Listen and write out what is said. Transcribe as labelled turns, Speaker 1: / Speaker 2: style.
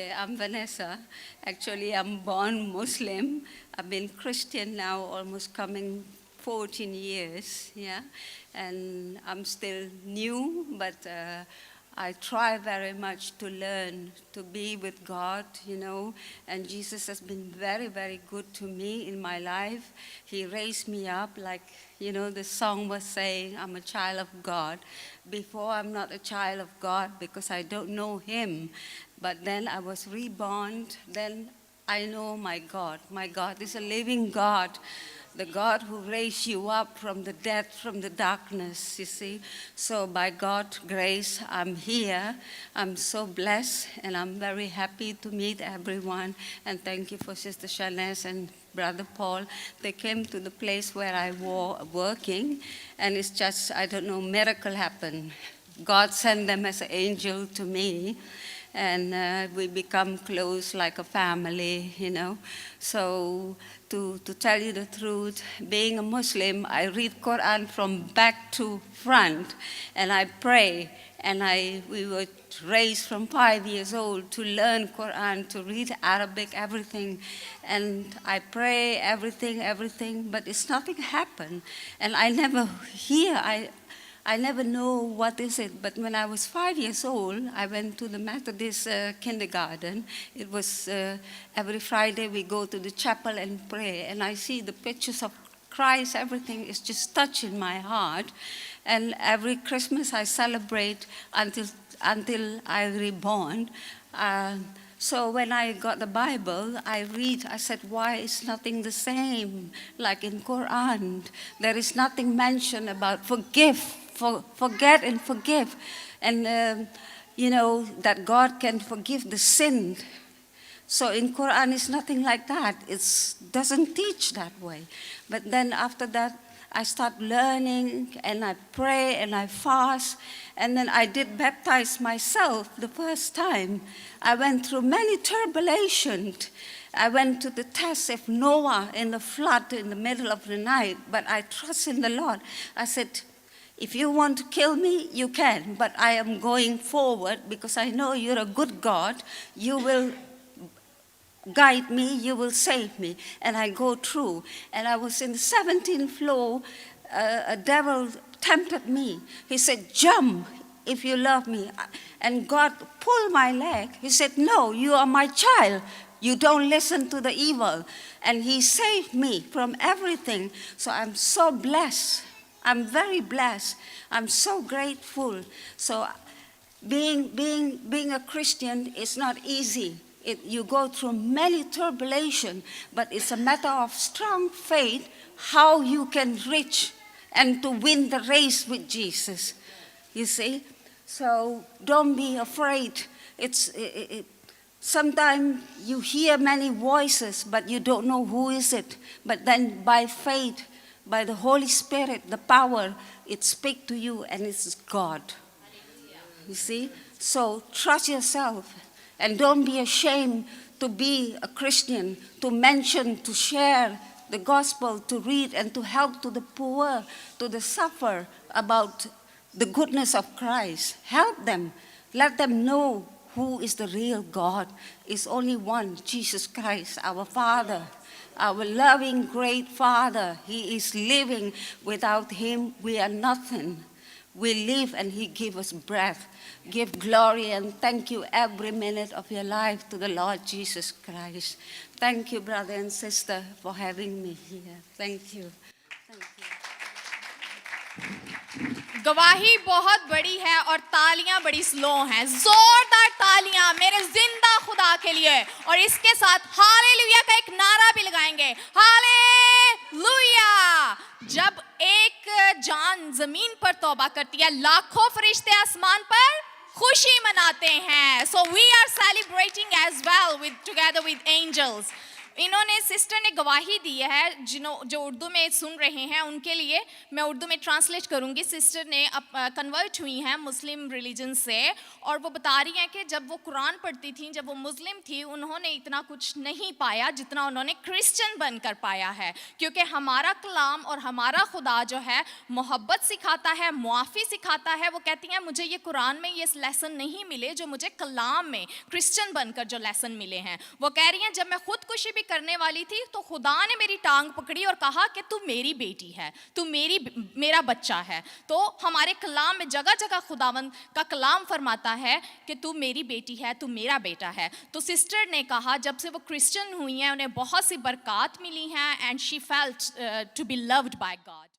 Speaker 1: Okay, I'm Vanessa. Actually, I'm born Muslim. I've been Christian now almost coming 14 years, yeah. And I'm still new, but I try very much to learn to be with God, you know. And Jesus has been very, very good to me in my life. He raised me up like, you know, the song was saying, I'm a child of God. Before, I'm not a child of God because I don't know Him. But then I was reborn. Then I know my God. My God is a living God, the God who raised you up from the dead, from the darkness, you see. So by God's grace, I'm here. I'm so blessed, and I'm very happy to meet everyone. And thank you for Sister Shanez and Brother Paul. They came to the place where I was working, and it's just, I don't know, miracle happened. God sent them as an angel to me, and we become close like a family, you know. So to tell you the truth, being a Muslim, I read Quran from back to front, and I pray, and we were raised from 5 years old to learn Quran, to read Arabic, everything, and I pray everything, but it's nothing happened, and I never hear, I never know what is it, but when I was 5 years old, I went to the Methodist kindergarten. It was every Friday we go to the chapel and pray, and I see the pictures of Christ, everything is just touching my heart. And every Christmas I celebrate until I reborn. So when I got the Bible, I read, I said, why is nothing the same like in Quran? There is nothing mentioned about forget and forgive. And, you know, that God can forgive the sin. So in Quran, it's nothing like that. It doesn't teach that way. But then after that, I start learning, and I pray, and I fast, and then I did baptize myself the first time. I went through many tribulations. I went to the test of Noah in the flood in the middle of the night, but I trust in the Lord. I said, if you want to kill me, you can, but I am going forward because I know you're a good God. You will guide me, you will save me. And I go through. And I was in the 17th floor, a devil tempted me. He said, jump if you love me. And God pulled my leg. He said, no, you are my child. You don't listen to the evil. And He saved me from everything. So I'm so blessed. I'm very blessed. I'm so grateful. So being a Christian is not easy. You go through many tribulations, but it's a matter of strong faith how you can reach and to win the race with Jesus. You see? So don't be afraid. Sometimes you hear many voices, but you don't know who is it. But then by faith, by the Holy Spirit, the power, it speaks to you, and it's God. You see? So trust yourself. And don't be ashamed to be a Christian, to mention, to share the gospel, to read and to help to the poor, to the suffer about the goodness of Christ. Help them. Let them know who is the real God. It's only one, Jesus Christ, our Father, our loving, great Father. He is living. Without Him, we are nothing. We live and He gives us breath. Give glory and thank you every minute of your life to the Lord Jesus Christ. Thank you, brother and sister, for having me here. Thank you. Thank you.
Speaker 2: गवाही बहुत बड़ी है और तालियां बड़ी slow हैं. जोरदार तालियां मेरे जिंदा खुदा के लिए. और इसके साथ हालेलुया का एक नारा भी लगाएंगे. हालेलुया. जब एक जान जमीन पर तौबा करती है, लाखों फरिश्ते आसमान पर खुशी मनाते हैं. So we are celebrating as well together with angels. इन्होंने सिस्टर ने गवाही दी है, जो उर्दू में सुन रहे हैं उनके लिए मैं उर्दू में ट्रांसलेट करूंगी। सिस्टर ने कन्वर्ट हुई हैं मुस्लिम रिलीजन से, और वो बता रही हैं कि जब वो कुरान पढ़ती थी, जब वो मुस्लिम थी, उन्होंने इतना कुछ नहीं पाया जितना उन्होंने क्रिश्चियन बनकर पाया है, क्योंकि हमारा कलाम और हमारा खुदा जो है मोहब्बत सिखाता है, मुआफ़ी सिखाता है। वो कहती हैं मुझे ये कुरान में ये लेसन नहीं मिले जो मुझे कलाम में क्रिश्चियन बनकर जो लेसन मिले हैं। वो कह रही हैं जब मैं खुदकुशी भी करने वाली थी तो खुदा ने मेरी टांग पकड़ी और कहा कि तू मेरी बेटी है, तू मेरा बच्चा है। तो हमारे कलाम में जगह जगह खुदावंद का कलाम फरमाता है कि तू मेरी बेटी है, तू मेरा बेटा है। तो सिस्टर ने कहा जब से वो क्रिश्चियन हुई हैं उन्हें बहुत सी बरक़ात मिली हैं, and she felt to be loved by God.